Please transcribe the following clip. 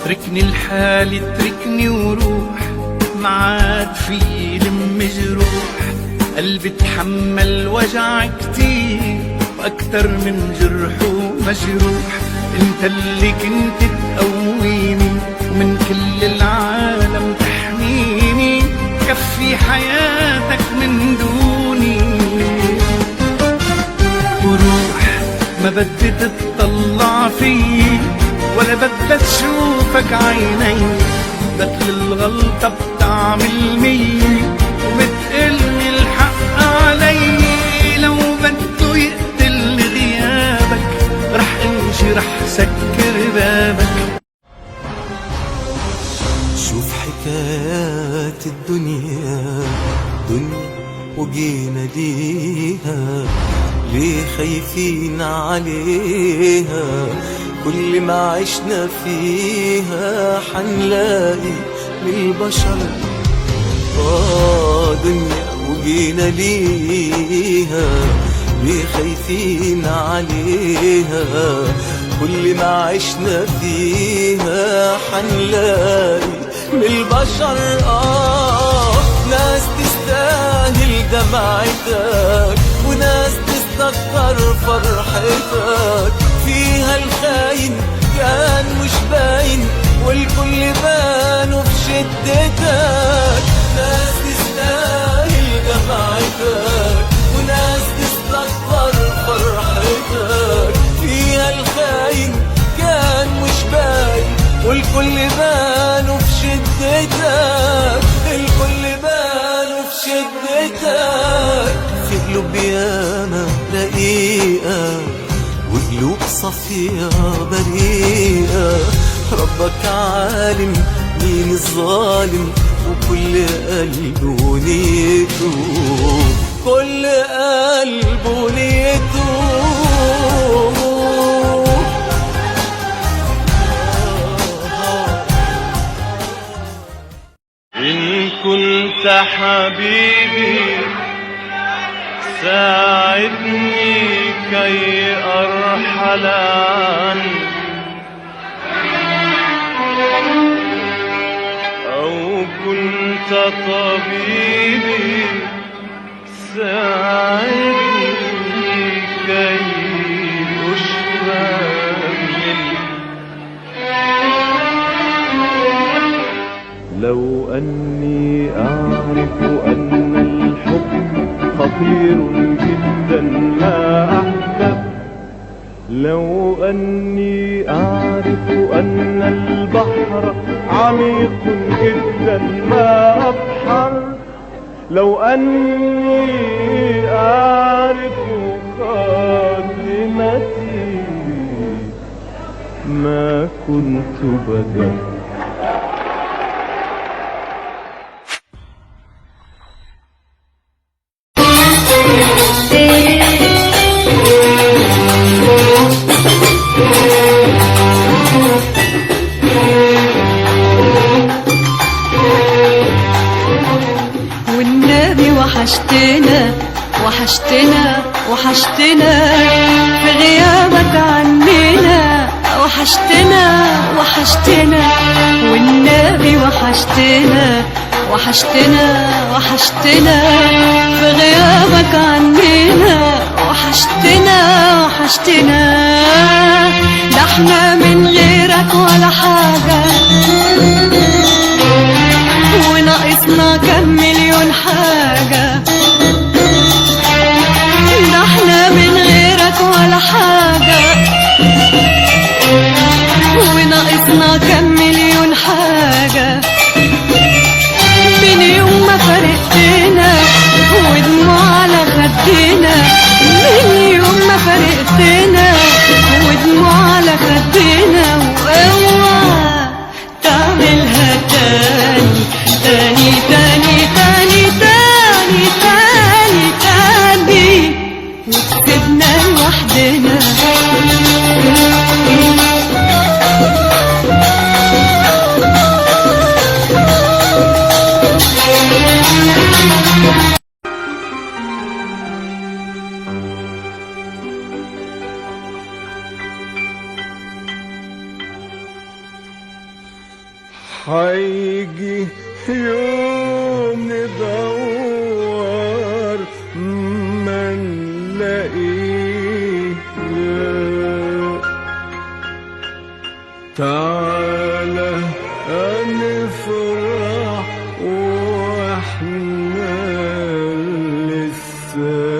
اتركني لحالي اتركني وروح، معاد في لم جروح. قلبي تحمل وجع كتير واكتر من جرح ومجروح. انت اللي كنت تقويني ومن كل العالم تحميني، كفي حياتك من دوني. وروح ما بدي تطلع فيي ولا بدي تشوفك عيني، بدل الغلطة بتعمل مية وبتقلني الحق علي. لو بده يقتلني غيابك رح امشي رح سكر بابك. شوف حكايات الدنيا دنيا وجينا ليها، ليه خايفين عليها؟ كل ما عشنا فيها حنلاقي للبشر دنيا وجينا ليها، ليه خايفين عليها؟ كل ما عشنا فيها حنلاقي للبشر ناس تستاهل دمعتك وناس تستكتر فرحتك. فيها الخاين كان مش باين والكل بانوا في شدتك. ناس تستاهل دمعتك وناس تستكتر فرحتك. فيها الخاين كان مش باين والكل بانوا في شدتك. الكل بانوا في شدتك. في قلوب ياما رقيقة وقلوب صفية بريئة، ربك عالم مين الظالم وكل قلبه ونيته، كل قلبه ونيته. إن كنت حبيبي ساعدني كي أرحل عنك، أو كنت طبيبي ساعدني كي أشفى منك. لو أني أعرف أن الحب خطير جدا ما أحبب، لو أني أعرف أن البحر عميق جدا ما أبحر، لو أني أعرف خاتمتي ما كنت بدأت. والنبي وحشتنا وحشتنا وحشتنا في غيابك عننا، وحشتنا وحشتنا والنبي وحشتنا وحشتنا وحشتنا في غيابك عننا، وحشتنا وحشتنا. ده احنا من غيرك ولا حاجة وناقصنا كم مليون حاجة. ده احنا من غيرك ولا حاجة وناقصنا كم مليون حاجة. من يوم ما فرقتنا ودموع على خدنا، من يوم ما فرقتنا ودموع هيجي يوم ندور ما نلاقيه. تعالى نفرح واحنا لسه